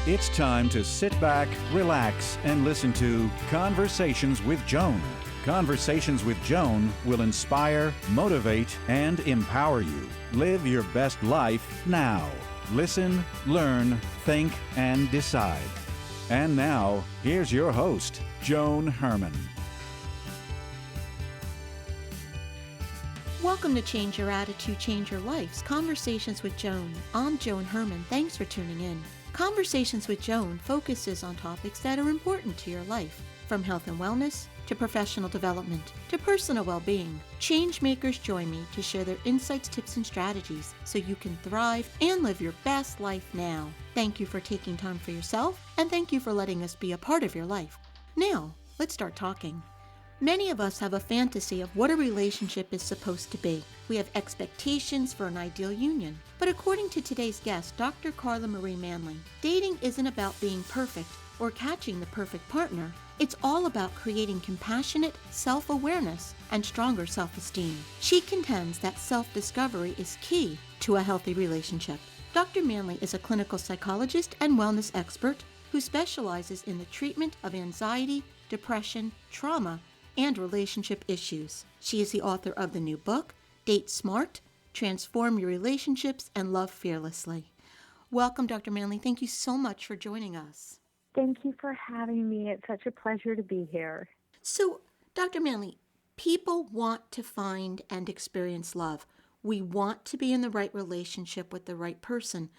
It's time to sit back, relax, and listen to Conversations with Joan. Conversations with Joan will inspire, motivate, and empower you. Live your best life now. Listen, learn, think, and decide. And now, here's your host, Joan Herman. Welcome to Change Your Attitude, Change Your Life's Conversations with Joan. I'm Joan Herman. Thanks for tuning in. Conversations with Joan focuses on topics that are important to your life, from health and wellness to professional development to personal well-being. Change makers join me to share their insights, tips, and strategies so you can thrive and live your best life now. Thank you for taking time for yourself, and thank you for letting us be a part of your life. Now, let's start talking. Many of us have a fantasy of what a relationship is supposed to be. We have expectations for an ideal union. But according to today's guest, Dr. Carla Marie Manly, dating isn't about being perfect or catching the perfect partner. It's all about creating compassionate self-awareness and stronger self-esteem. She contends that self-discovery is key to a healthy relationship. Dr. Manly is a clinical psychologist and wellness expert who specializes in the treatment of anxiety, depression, trauma, and relationship issues. She is the author of the new book, Date Smart, Transform Your Relationships and Love Fearlessly. Welcome, Dr. Manly. Thank you so much for joining us. Thank you for having me. It's such a pleasure to be here. So, Dr. Manly, people want to find and experience love. We want to be in the right relationship with the right person.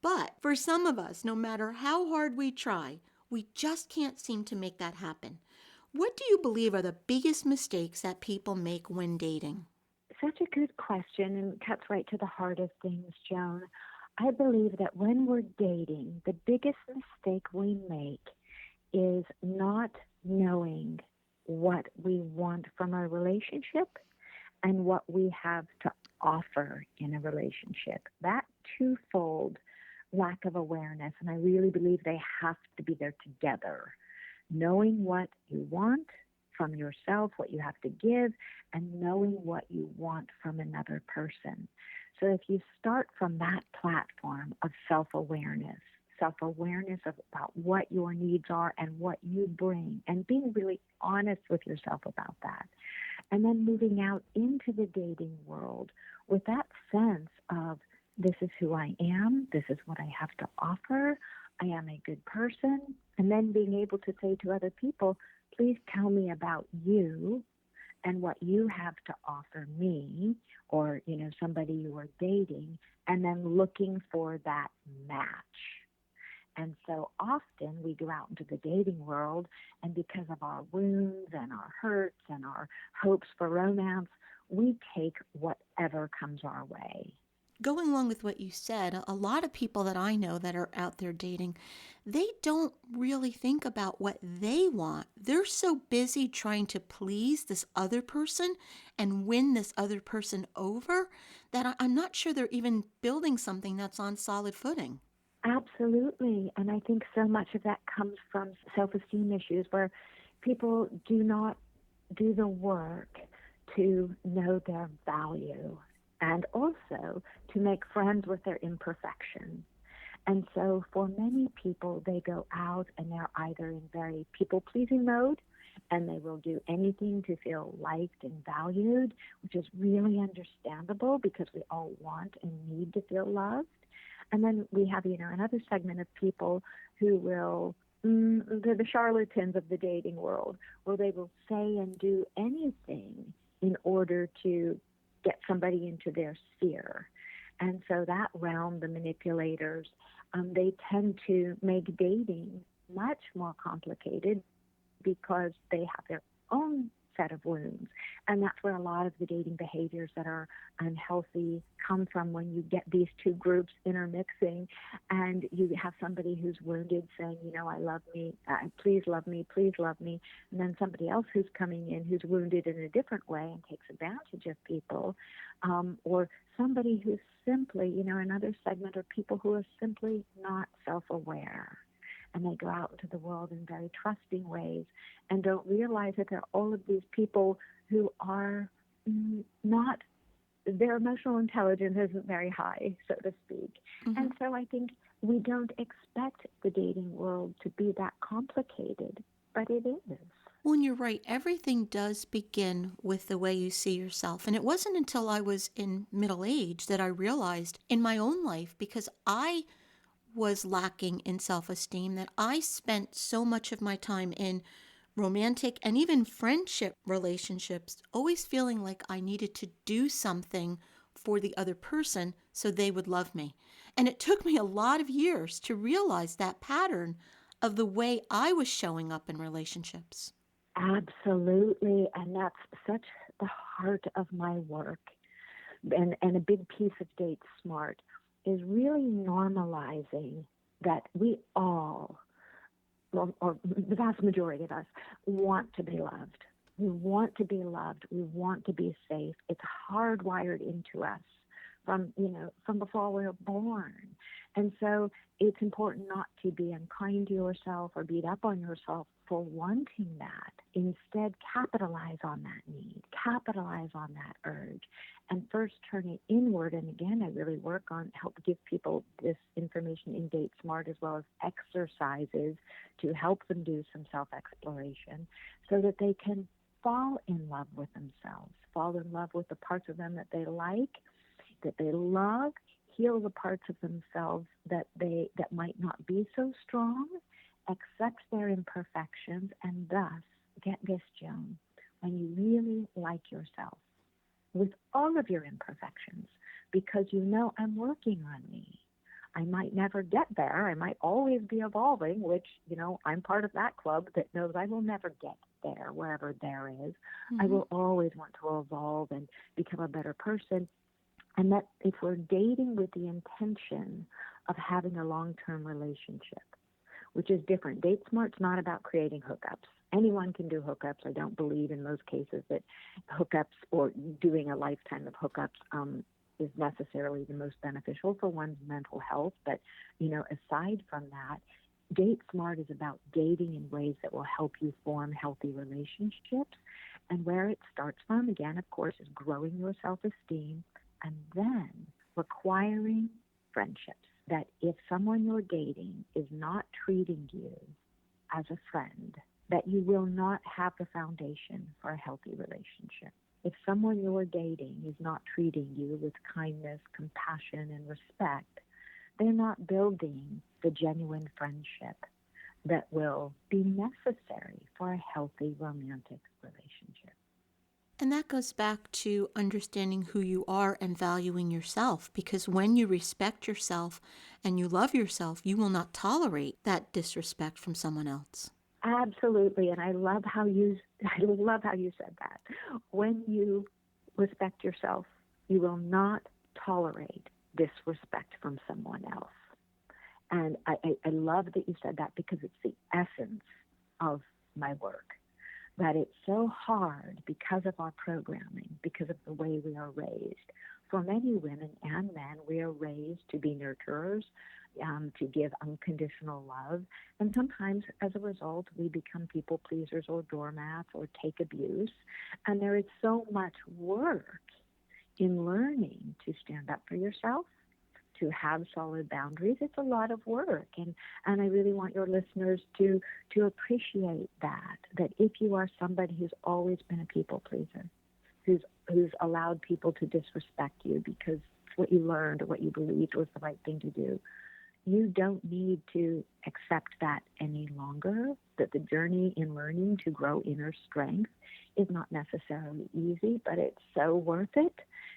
But for some of us, no matter how hard we try, we just can't seem to make that happen. What do you believe are the biggest mistakes that people make when dating? Such a good question and cuts right to the heart of things, Joan. I believe that when we're dating, the biggest mistake we make is not knowing what we want from a relationship and what we have to offer in a relationship. That twofold lack of awareness, and I really believe they have to be there together. Knowing what you want from yourself, what you have to give, and knowing what you want from another person. So if you start from that platform of self-awareness about what your needs are and what you bring, and being really honest with yourself about that, and then moving out into the dating world with that sense of this is who I am, this is what I have to offer, I am a good person, and then being able to say to other people, please tell me about you and what you have to offer me, or, somebody you are dating, and then looking for that match. And so often we go out into the dating world, and because of our wounds and our hurts and our hopes for romance, we take whatever comes our way. Going along with what you said, a lot of people that I know that are out there dating, they don't really think about what they want. They're so busy trying to please this other person and win this other person over that I'm not sure they're even building something that's on solid footing. Absolutely. And I think so much of that comes from self-esteem issues where people do not do the work to know their value, and also to make friends with their imperfections. And so for many people, they go out and they're either in very people-pleasing mode, and they will do anything to feel liked and valued, which is really understandable because we all want and need to feel loved. And then we have, another segment of people who will, they're the charlatans of the dating world, where they will say and do anything in order to get somebody into their sphere. And so that realm, the manipulators, they tend to make dating much more complicated because they have their own set of wounds. And that's where a lot of the dating behaviors that are unhealthy come from, when you get these two groups intermixing and you have somebody who's wounded saying, I love me, please love me, please love me. And then somebody else who's coming in who's wounded in a different way and takes advantage of people. Or somebody who's simply, another segment of people who are simply not self-aware. And they go out into the world in very trusting ways and don't realize that there are all of these people who are not their emotional intelligence isn't very high, so to speak. Mm-hmm. And so I think we don't expect the dating world to be that complicated, but it is. Well, and you're right. Everything does begin with the way you see yourself. And it wasn't until I was in middle age that I realized in my own life, because I was lacking in self-esteem, that I spent so much of my time in romantic and even friendship relationships, always feeling like I needed to do something for the other person so they would love me. And it took me a lot of years to realize that pattern of the way I was showing up in relationships. Absolutely. And that's such the heart of my work. And a big piece of Date Smart is really normalizing that we all, or the vast majority of us, want to be loved. We want to be loved. We want to be safe. It's hardwired into us from before we were born. And so it's important not to be unkind to yourself or beat up on yourself for wanting that. Instead, capitalize on that need, capitalize on that urge, and first turn it inward. And again, I really work on help give people this information in Date Smart, as well as exercises to help them do some self-exploration so that they can fall in love with themselves, fall in love with the parts of them that they like, that they love, heal the parts of themselves that might not be so strong, accept their imperfections, and thus, get this, Joan, when you really like yourself with all of your imperfections, because I'm working on me. I might never get there. I might always be evolving, which, I'm part of that club that knows I will never get there, wherever there is. Mm-hmm. I will always want to evolve and become a better person. And that if we're dating with the intention of having a long-term relationship, which is different. Date Smart's not about creating hookups. Anyone can do hookups. I don't believe in most cases that hookups or doing a lifetime of hookups is necessarily the most beneficial for one's mental health. But, aside from that, Date Smart is about dating in ways that will help you form healthy relationships. And where it starts from, again, of course, is growing your self-esteem and then requiring friendships. That if someone you're dating is not treating you as a friend, that you will not have the foundation for a healthy relationship. If someone you're dating is not treating you with kindness, compassion, and respect, they're not building the genuine friendship that will be necessary for a healthy romantic relationship. And that goes back to understanding who you are and valuing yourself, because when you respect yourself and you love yourself, you will not tolerate that disrespect from someone else. Absolutely, and I love how you said that. When you respect yourself, you will not tolerate disrespect from someone else. And I love that you said that, because it's the essence of my work. That it's so hard because of our programming, because of the way we are raised. For many women and men, we are raised to be nurturers, to give unconditional love. And sometimes, as a result, we become people pleasers or doormats or take abuse. And there is so much work in learning to stand up for yourself, to have solid boundaries. It's a lot of work. And I really want your listeners to appreciate that if you are somebody who's always been a people pleaser, who's allowed people to disrespect you because what you learned or what you believed was the right thing to do, you don't need to accept that any longer, that the journey in learning to grow inner strength is not necessarily easy, but it's so worth it,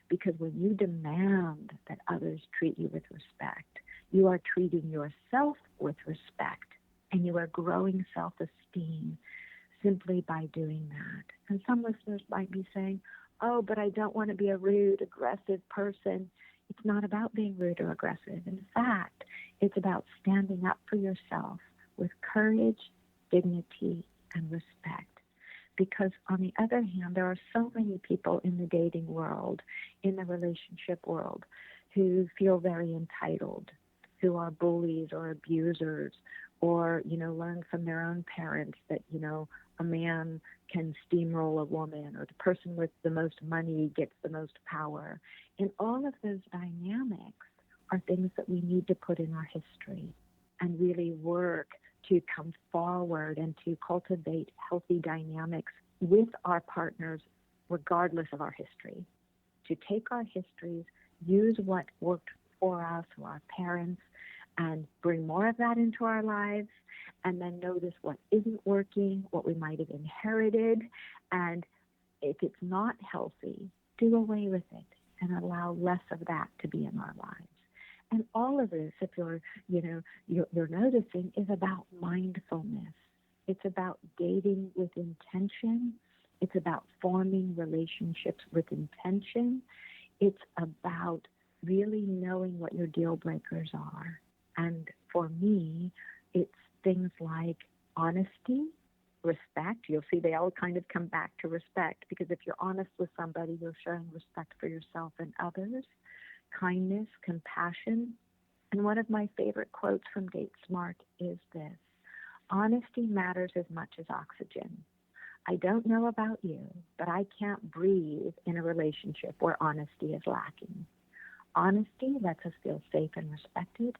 because when you demand that others treat you with respect, you are treating yourself with respect, and you are growing self-esteem simply by doing that. And some listeners might be saying, oh, but I don't want to be a rude, aggressive person. It's not about being rude or aggressive. In fact, it's about standing up for yourself with courage, dignity, and respect. Because on the other hand, there are so many people in the dating world, in the relationship world, who feel very entitled, who are bullies or abusers, or, learn from their own parents that, a man can steamroll a woman, or the person with the most money gets the most power. And all of those dynamics are things that we need to put in our history and really work to come forward and to cultivate healthy dynamics with our partners, regardless of our history. To take our histories, use what worked for us or our parents, and bring more of that into our lives, and then notice what isn't working, what we might have inherited, and if it's not healthy, do away with it and allow less of that to be in our lives. And all of this, if you're noticing, is about mindfulness. It's about dating with intention. It's about forming relationships with intention. It's about really knowing what your deal breakers are. And for me, it's things like honesty, respect. You'll see they all kind of come back to respect, because if you're honest with somebody, you're showing respect for yourself and others. Kindness, compassion. And one of my favorite quotes from Date Smart is this: honesty matters as much as oxygen. I don't know about you, but I can't breathe in a relationship where honesty is lacking. Honesty lets us feel safe and respected.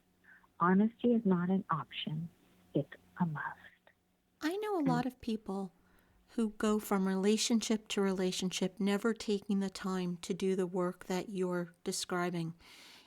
Honesty is not an option, it's a must. I know a lot of people who go from relationship to relationship, never taking the time to do the work that you're describing.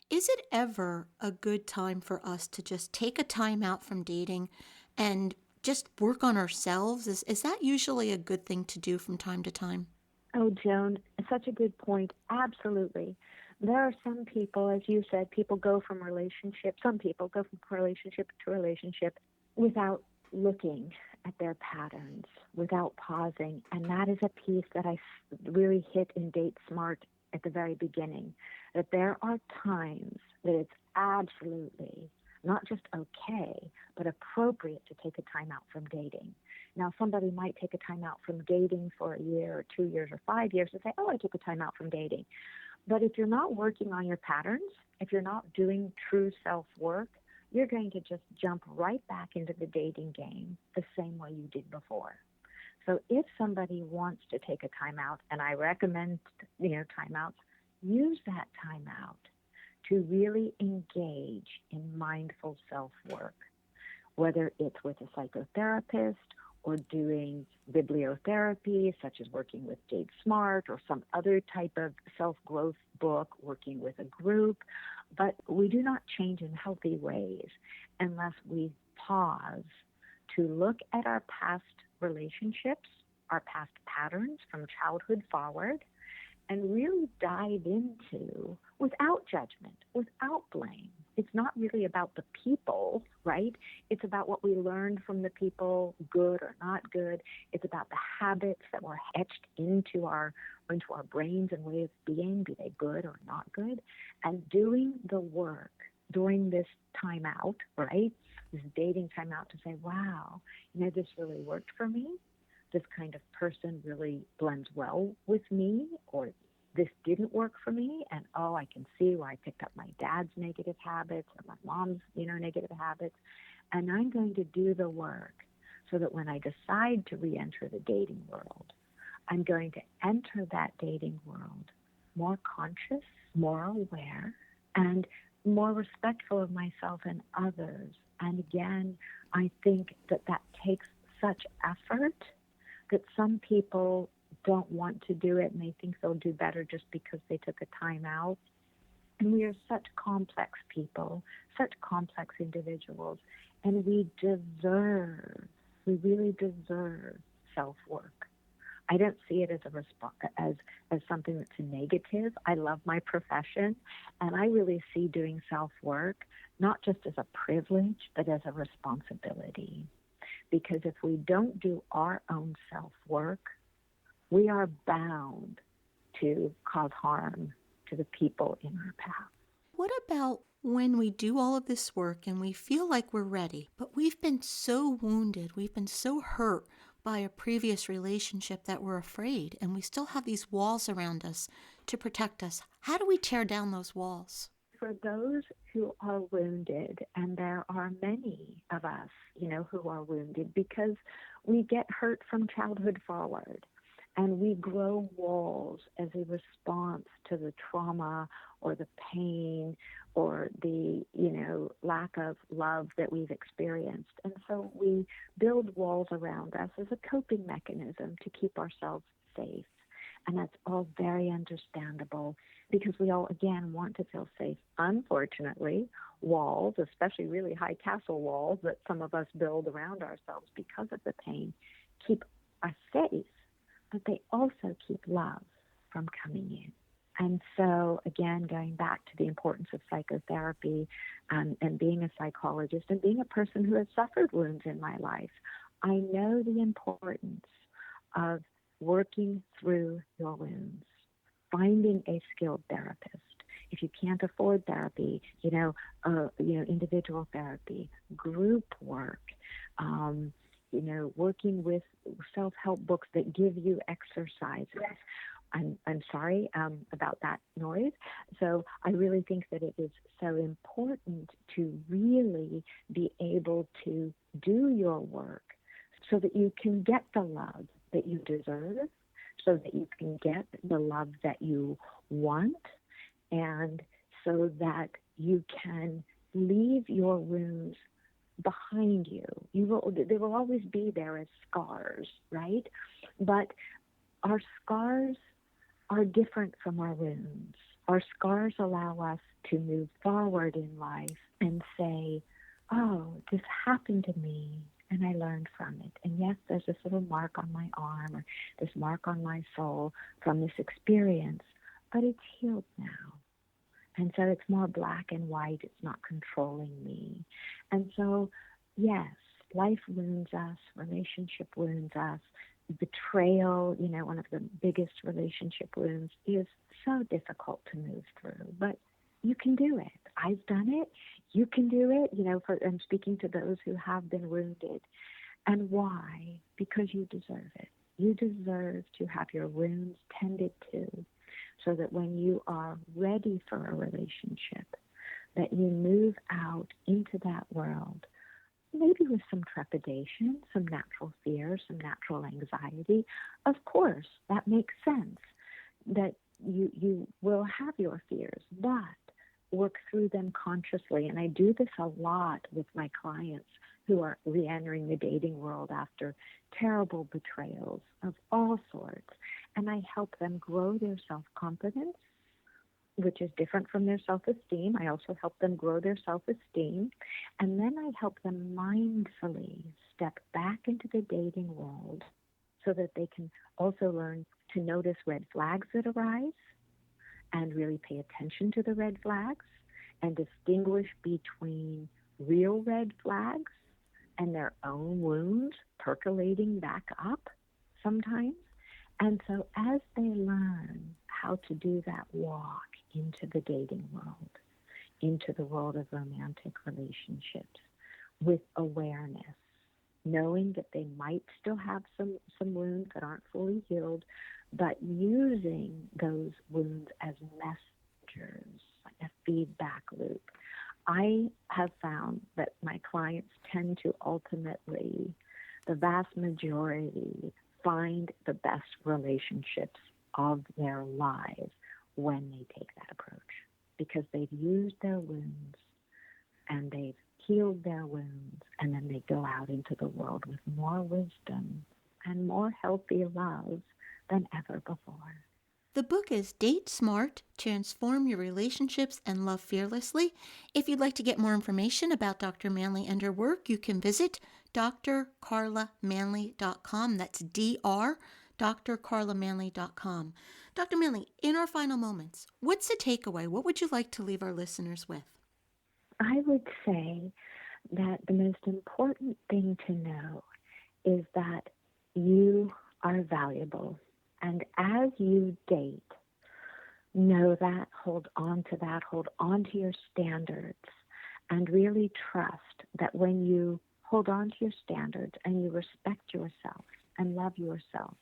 Is it ever a good time for us to just take a time out from dating and just work on ourselves? Is that usually a good thing to do from time to time? Oh, Joan, such a good point. Absolutely. There are some people, as you said, people go from relationship, some people go from relationship to relationship without looking at their patterns, without pausing. And that is a piece that I really hit in Date Smart at the very beginning, that there are times that it's absolutely not just okay, but appropriate to take a time out from dating. Now, somebody might take a time out from dating for a year or 2 years or 5 years and say, oh, I took a time out from dating. But if you're not working on your patterns, if you're not doing true self-work, you're going to just jump right back into the dating game the same way you did before. So if somebody wants to take a time out, and I recommend, timeouts, use that time out to really engage in mindful self-work, whether it's with a psychotherapist or doing bibliotherapy, such as working with Date Smart or some other type of self-growth book, working with a group. But we do not change in healthy ways unless we pause to look at our past relationships, our past patterns from childhood forward, and really dive into, without judgment, without blame. It's not really about the people, right? It's about what we learned from the people, good or not good. It's about the habits that were etched into our brains and way of being, be they good or not good, and doing the work during this time out, right? This dating time out, to say, wow, this really worked for me. This kind of person really blends well with me, or this didn't work for me, and I can see where I picked up my dad's negative habits or my mom's, negative habits, and I'm going to do the work so that when I decide to re-enter the dating world, I'm going to enter that dating world more conscious, more aware, and more respectful of myself and others. And again, I think that takes such effort that some people don't want to do it, and they think they'll do better just because they took a time out. And we are such complex people, such complex individuals, and we really deserve self-work. I don't see it as something that's negative. I love my profession, and I really see doing self-work not just as a privilege, but as a responsibility. Because if we don't do our own self-work, we are bound to cause harm to the people in our path. What about when we do all of this work and we feel like we're ready, but we've been so wounded, we've been so hurt by a previous relationship that we're afraid, and we still have these walls around us to protect us? How do we tear down those walls? for those who are wounded, and there are many of us, who are wounded because we get hurt from childhood forward, and we grow walls as a response to the trauma or the pain or the, lack of love that we've experienced. And so we build walls around us as a coping mechanism to keep ourselves safe. And that's all very understandable because we all, again, want to feel safe. Unfortunately, walls, especially really high castle walls that some of us build around ourselves because of the pain, keep us safe, but they also keep love from coming in. And so, again, going back to the importance of psychotherapy and being a psychologist and being a person who has suffered wounds in my life, I know the importance of working through your wounds, finding a skilled therapist. If you can't afford therapy, individual therapy, group work, working with self-help books that give you exercises. I'm sorry about that noise. So I really think that it is so important to really be able to do your work so that you can get the love that you deserve, so that you can get the love that you want, and so that you can leave your wounds behind you. They will always be there as scars, right? But our scars are different from our wounds. Our scars allow us to move forward in life and say, oh, this happened to me, and I learned from it. And yes, there's this little mark on my arm or this mark on my soul from this experience, but it's healed now. And so it's more black and white. It's not controlling me. And so, yes, life wounds us, relationship wounds us. Betrayal, one of the biggest relationship wounds, is so difficult to move through. But you can do it. I've done it. You can do it. I'm speaking to those who have been wounded. And why? Because you deserve it. You deserve to have your wounds tended to, so that when you are ready for a relationship, that you move out into that world, maybe with some trepidation, some natural fear, some natural anxiety. Of course, that makes sense, that you will have your fears, but work through them consciously. And I do this a lot with my clients who are re-entering the dating world after terrible betrayals of all sorts. And I help them grow their self-confidence, which is different from their self-esteem. I also help them grow their self-esteem. And then I help them mindfully step back into the dating world so that they can also learn to notice red flags that arise and really pay attention to the red flags and distinguish between real red flags and their own wounds percolating back up sometimes. And so as they learn how to do that walk into the dating world, into the world of romantic relationships with awareness, knowing that they might still have some wounds that aren't fully healed, but using those wounds as messengers, like a feedback loop. I have found that my clients tend to ultimately, the vast majority, find the best relationships of their lives when they take that approach, because they've used their wounds and they've healed their wounds, and then they go out into the world with more wisdom and more healthy love than ever before. The book is Date Smart, Transform Your Relationships and Love Fearlessly. If you'd like to get more information about Dr. Manly and her work, you can visit drcarlamanly.com. That's drcarlamanly.com. Dr. Manly, in our final moments, what's the takeaway? What would you like to leave our listeners with? I would say that the most important thing to know is that you are valuable. And as you date, know that, hold on to that, hold on to your standards, and really trust that when you hold on to your standards and you respect yourself and love yourself,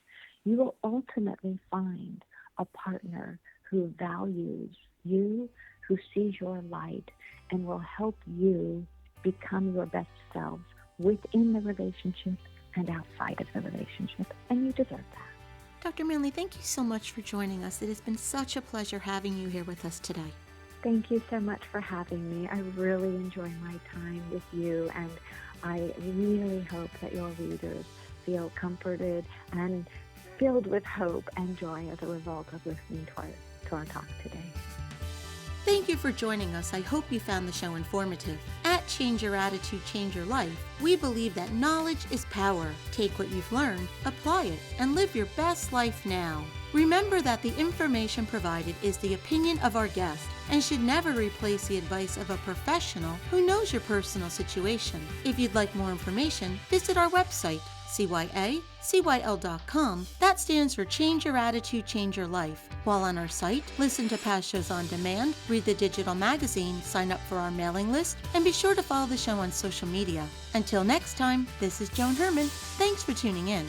you will ultimately find a partner who values you, who sees your light, and will help you become your best selves within the relationship and outside of the relationship. And you deserve that. Dr. Manly, thank you so much for joining us. It has been such a pleasure having you here with us today. Thank you so much for having me. I really enjoy my time with you, and I really hope that your readers feel comforted and filled with hope and joy as a result of listening to our talk today. Thank you for joining us. I hope you found the show informative. At Change Your Attitude, Change Your Life, we believe that knowledge is power. Take what you've learned, apply it, and live your best life now. Remember that the information provided is the opinion of our guest and should never replace the advice of a professional who knows your personal situation. If you'd like more information, visit our website, cyacyl.com. That stands for Change Your Attitude, Change Your Life. While on our site, listen to past shows on demand, read the digital magazine, sign up for our mailing list, and be sure to follow the show on social media. Until next time, this is Joan Herman. Thanks for tuning in.